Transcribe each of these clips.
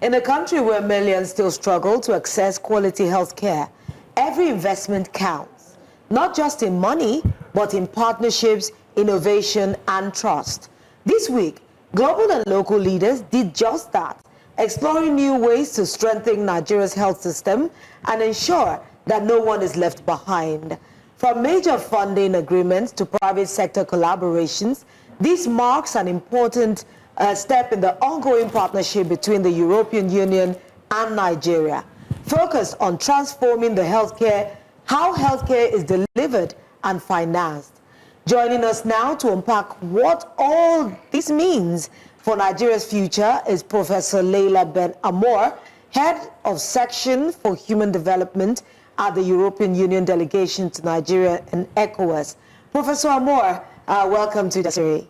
In a country where millions still struggle to access quality health care, every investment counts, not just in money, but in partnerships, innovation, and trust. This week, global and local leaders did just that, exploring new ways to strengthen Nigeria's health system and ensure that no one is left behind. From major funding agreements to private sector collaborations, this marks an important step in the ongoing partnership between the European Union and Nigeria, focused on transforming how healthcare is delivered and financed. Joining us now to unpack what all this means for Nigeria's future is Professor Leila Ben Amor, Head of Section for Human Development at the European Union Delegation to Nigeria and ECOWAS. Professor Amor, welcome to Jasiri.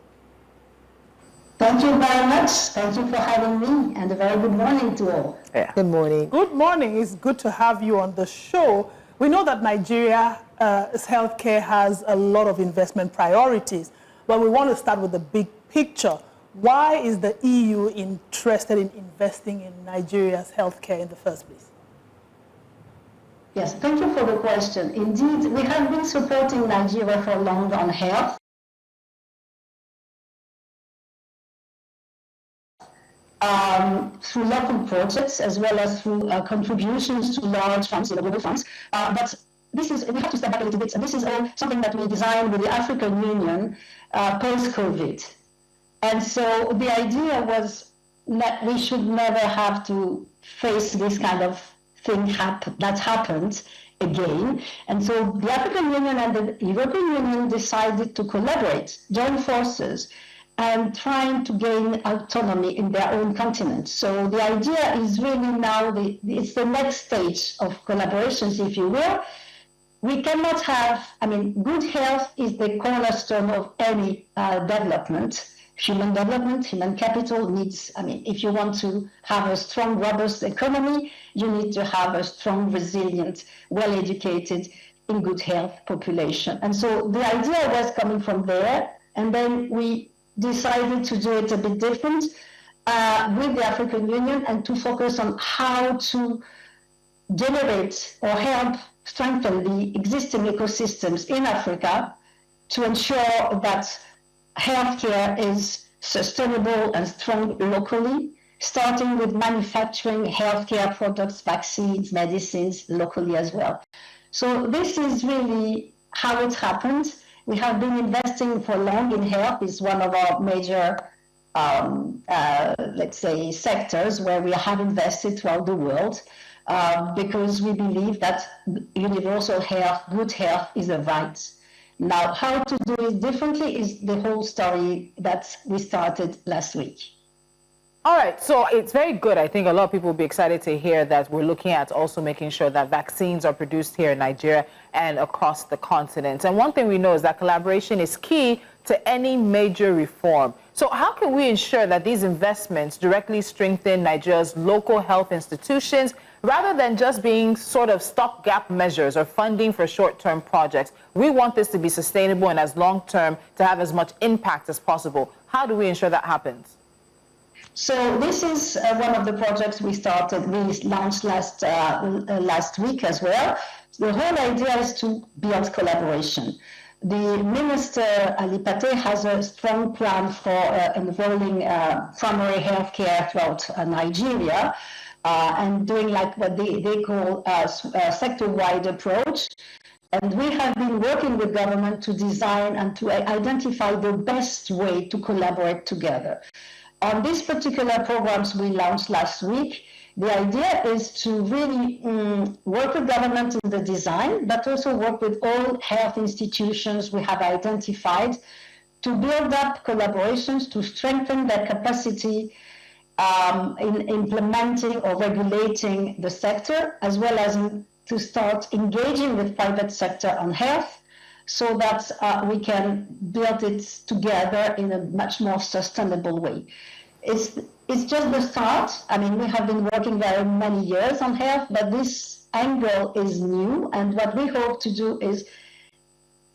Thank you very much. Thank you for having me, and a very good morning to all. Yeah. Good morning. Good morning. It's good to have you on the show. We know that Nigeria's healthcare has a lot of investment priorities, but we want to start with the big picture. Why is the EU interested in investing in Nigeria's healthcare in the first place? Yes, thank you for the question. Indeed, we have been supporting Nigeria for long on health. Through local projects as well as through contributions to large funds, global funds. But we have to step back a little bit. And this is all something that we designed with the African Union post-COVID. And so the idea was that we should never have to face this kind of thing that happened again. And so the African Union and the European Union decided to collaborate, join forces, and trying to gain autonomy in their own continent. So the idea is really now, it's the next stage of collaborations, if you will. We cannot have, good health is the cornerstone of any development. Human development, human capital needs, if you want to have a strong, robust economy, you need to have a strong, resilient, well-educated, in good health population. And so the idea was coming from there, and then we decided to do it a bit different with the African Union and to focus on how to generate or help strengthen the existing ecosystems in Africa to ensure that healthcare is sustainable and strong locally, starting with manufacturing healthcare products, vaccines, medicines locally as well. So this is really how it happened. We have been investing for long in health. It's one of our major, let's say, sectors where we have invested throughout the world because we believe that universal health, good health is a right. Now, how to do it differently is the whole story that we started last week. All right, so it's very good. I think a lot of people will be excited to hear that we're looking at also making sure that vaccines are produced here in Nigeria and across the continent. And one thing we know is that collaboration is key to any major reform. So how can we ensure that these investments directly strengthen Nigeria's local health institutions rather than just being sort of stopgap measures or funding for short-term projects? We want this to be sustainable and as long-term to have as much impact as possible. How do we ensure that happens? So this is one of the projects we launched last week as well. The whole idea is to build collaboration. The Minister Ali Pate has a strong plan for enrolling primary healthcare throughout Nigeria and doing like what they call a sector-wide approach. And we have been working with government to design and to identify the best way to collaborate together. On these particular programs we launched last week, the idea is to really work with government in the design, but also work with all health institutions we have identified to build up collaborations, to strengthen their capacity in implementing or regulating the sector, as well as to start engaging with private sector on health, so that we can build it together in a much more sustainable way. It's just the start. We have been working very many years on health, but this angle is new, and what we hope to do is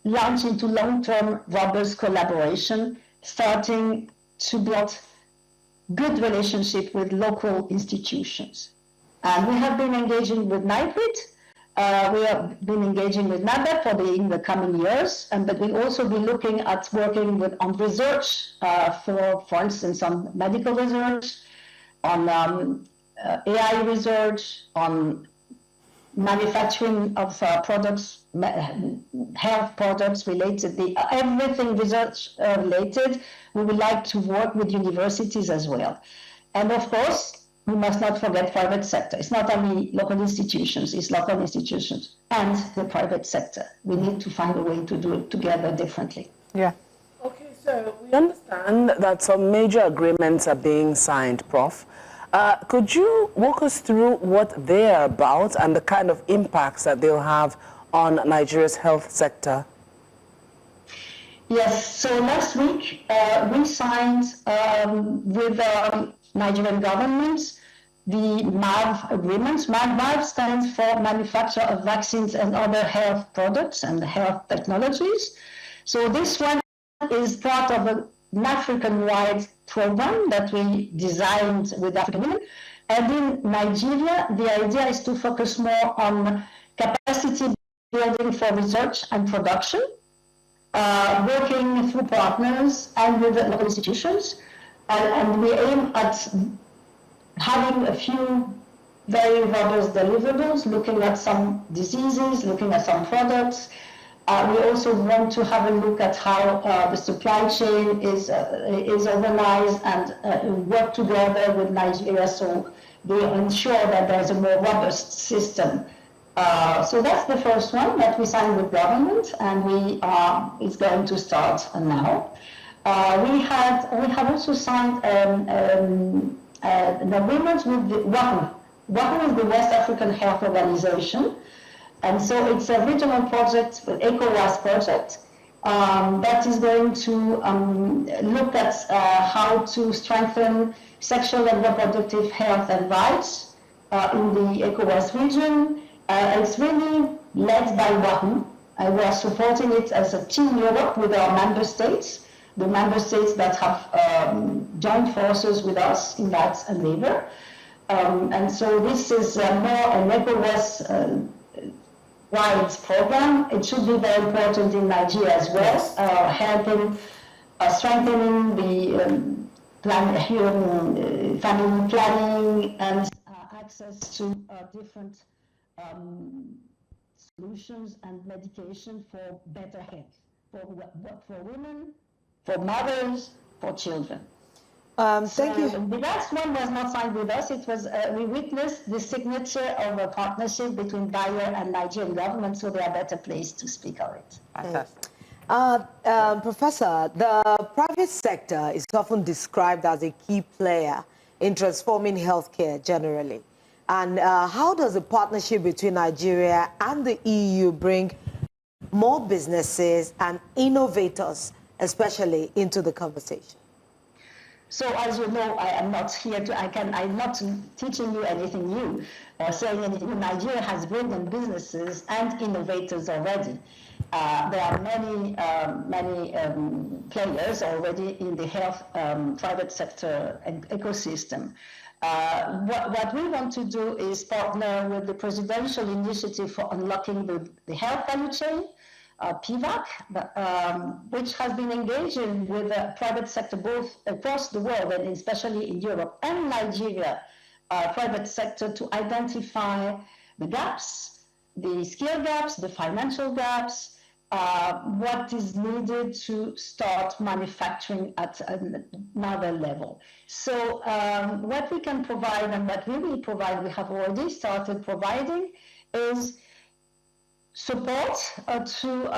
launch into long-term robust collaboration, starting to build good relationship with local institutions. And we have been engaging with NIPRIT. We have been engaging with NABEP in the coming years, but we'll also be looking at working on research, for instance, on medical research, on AI research, on manufacturing of products, health products related, everything research related. We would like to work with universities as well. And of course, we must not forget private sector. It's not only local institutions, it's local institutions and the private sector. We need to find a way to do it together differently. Yeah. Okay, so we understand that some major agreements are being signed, Prof. Could you walk us through what they are about and the kind of impacts that they'll have on Nigeria's health sector? Yes, so last week we signed with the Nigerian government the MAV agreements. MAV stands for Manufacture of Vaccines and Other Health Products and Health Technologies. So this one is part of an African-wide program that we designed with African women. And in Nigeria, the idea is to focus more on capacity building for research and production, working through partners and with local institutions. And we aim at having a few very robust deliverables, looking at some diseases, looking at some products. We also want to have a look at how the supply chain is organized and work together with Nigeria so we ensure that there's a more robust system. So that's the first one that we signed with government, and it's going to start now. We have also signed an agreement with the WAHU. WAHU is the West African Health Organization, and so it's a regional project, an ECOWAS project, that is going to look at how to strengthen sexual and reproductive health and rights in the ECOWAS region. It's really led by WAHU. We are supporting it as a Team Europe with our member states, the member states that have joined forces with us in that endeavor. And so this is more an ECOWAS wide program. It should be very important in Nigeria as well, helping strengthening the family planning and access to different solutions and medication for better health for women, for mothers, for children. Thank you. The last one was not signed with us. It was we witnessed the signature of a partnership between Bayer and Nigerian government, so they are better placed to speak of it. Fantastic. Professor, the private sector is often described as a key player in transforming healthcare generally. And how does the partnership between Nigeria and the EU bring more businesses and innovators, especially, into the conversation? So as you know, I am not here I'm not teaching you anything new or saying anything new. Nigeria has brilliant businesses and innovators already. There are many players already in the health private sector ecosystem. What we want to do is partner with the Presidential Initiative for Unlocking the Health Value Chain, PVAC, which has been engaging with the private sector both across the world and especially in Europe and Nigeria, private sector, to identify the gaps, the skill gaps, the financial gaps, what is needed to start manufacturing at another level. So what we can provide and what we will provide, we have already started providing, is support to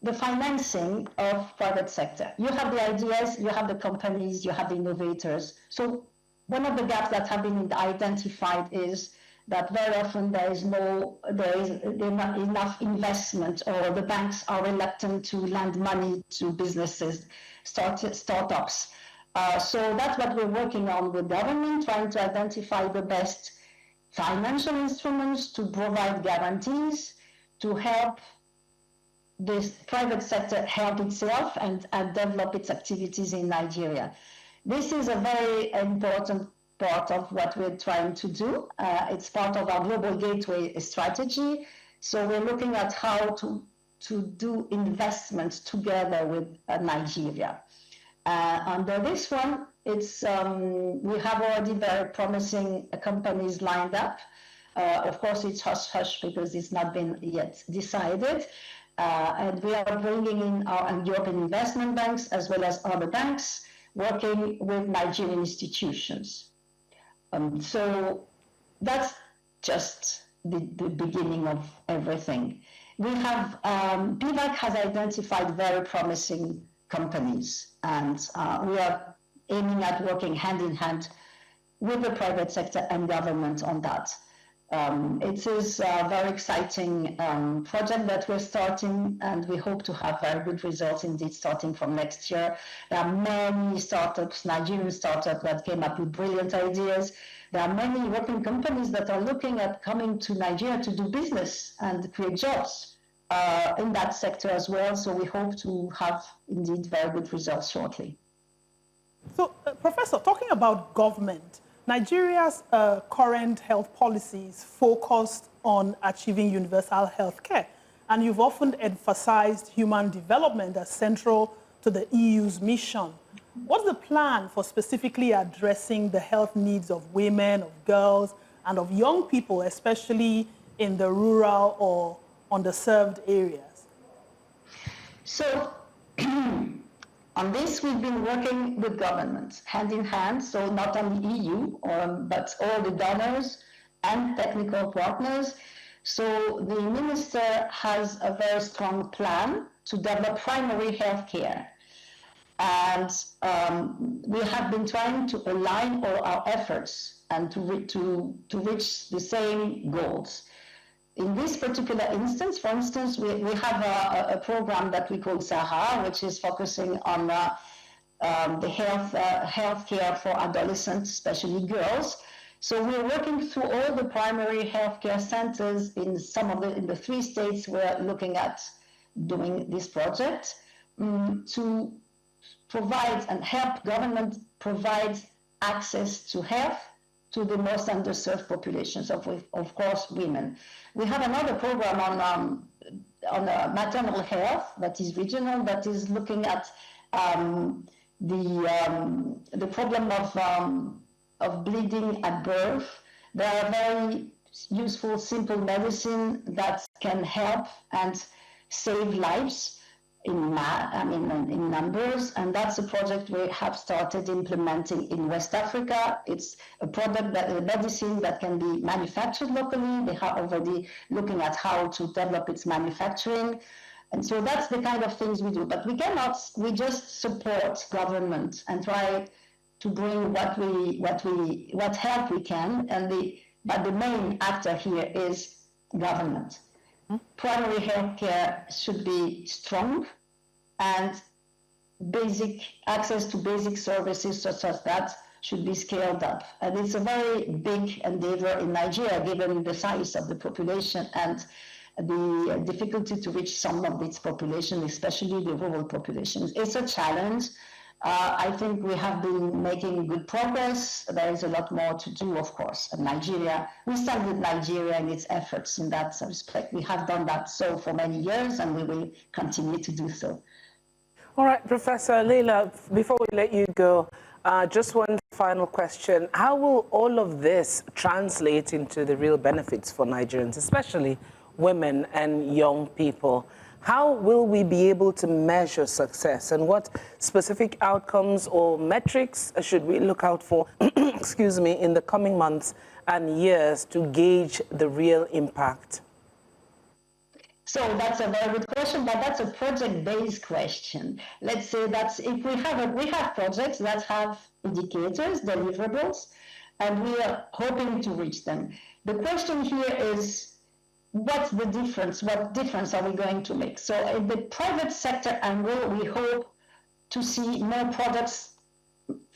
the financing of private sector. You have the ideas, you have the companies, you have the innovators. So one of the gaps that have been identified is that very often there is not enough investment, or the banks are reluctant to lend money to businesses, startups. So that's what we're working on with government, trying to identify the best financial instruments to provide guarantees to help this private sector help itself and develop its activities in Nigeria. This is a very important part of what we're trying to do. It's part of our global gateway strategy. So we're looking at how to do investments together with Nigeria. Under this one, it's we have already very promising companies lined up. Of course, it's hush-hush because it's not been yet decided. And we are bringing in our European investment banks as well as other banks working with Nigerian institutions. So that's just the beginning of everything. We have, PVAC has identified very promising companies, and we are aiming at working hand in hand with the private sector and government on that. It is a very exciting project that we're starting, and we hope to have very good results indeed starting from next year. There are many startups, Nigerian startups, that came up with brilliant ideas. There are many European companies that are looking at coming to Nigeria to do business and create jobs in that sector as well. So we hope to have indeed very good results shortly. So, Professor, talking about government, Nigeria's current health policies focused on achieving universal health care, and you've often emphasized human development as central to the EU's mission. What's the plan for specifically addressing the health needs of women, of girls, and of young people, especially in the rural or underserved areas? So, on this, we've been working with governments hand in hand, so not only EU, but all the donors and technical partners. So the minister has a very strong plan to develop primary health care. And we have been trying to align all our efforts and to reach the same goals. In this particular instance, for instance, we have a program that we call SAHA, which is focusing on the health care for adolescents, especially girls. So we're working through all the primary healthcare centers in in the 3 states we're looking at doing this project to provide and help government provide access to health to the most underserved populations, of course, women. We have another program on maternal health that is regional, that is looking at the problem of bleeding at birth. There are very useful, simple medicine that can help and save lives in numbers, and that's a project we have started implementing in West Africa. It's a medicine that can be manufactured locally. They are already looking at how to develop its manufacturing. And so that's the kind of things we do. But we just support government and try to bring what help we can. But the main actor here is government. Primary health care should be strong, and basic access to basic services such as that should be scaled up. And it's a very big endeavor in Nigeria, given the size of the population and the difficulty to reach some of its population, especially the rural populations. It's a challenge. I think we have been making good progress. There is a lot more to do, of course. And Nigeria, we stand with Nigeria in its efforts in that respect. We have done that so for many years, and we will continue to do so. All right, Professor Leila, before we let you go, just one final question. How will all of this translate into the real benefits for Nigerians, especially women and young people? How will we be able to measure success, and what specific outcomes or metrics should we look out for, excuse me, in the coming months and years to gauge the real impact? So that's a very good question, but that's a project-based question. Let's say that if we have projects that have indicators, deliverables, and we are hoping to reach them. The question here is, what's the difference? What difference are we going to make? So in the private sector angle, we hope to see more products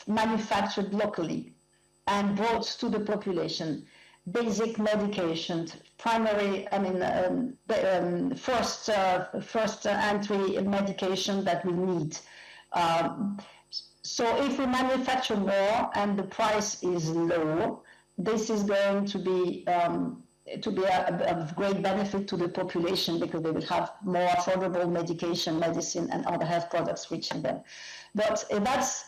manufactured locally and brought to the population. Basic medications, primary, first entry medication that we need. So if we manufacture more and the price is low, this is going to be a great benefit to the population because they will have more affordable medication, medicine, and other health products reaching them. But that's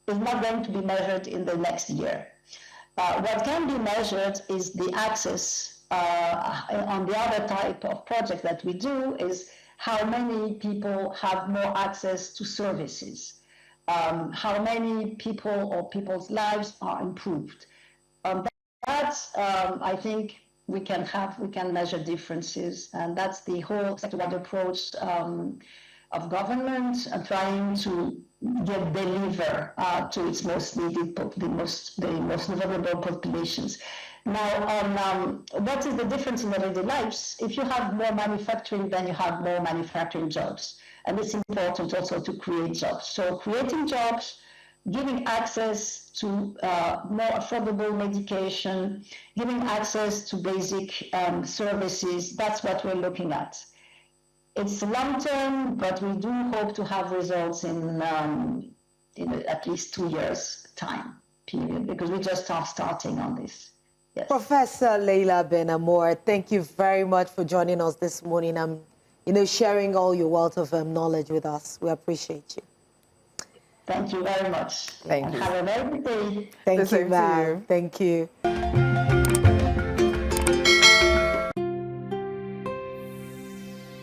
is not going to be measured in the next year. What can be measured is the access on the other type of project that we do is how many people have more access to services, how many people or people's lives are improved. I think we can measure differences, and that's the whole sector-wide approach of government trying to deliver to its most needed, the most vulnerable populations. Now, what is the difference in everyday lives? If you have more manufacturing, then you have more manufacturing jobs, and it's important also to create jobs. So creating jobs, giving access to more affordable medication, giving access to basic services, that's what we're looking at. It's long-term, but we do hope to have results in at least 2 years' time period, because we just are starting on this. Yes. Professor Leila Ben Amor, thank you very much for joining us this morning and sharing all your wealth of knowledge with us. We appreciate you. Thank you very much. Thank you. Have a very good day. Thank you, ma'am. Thank you.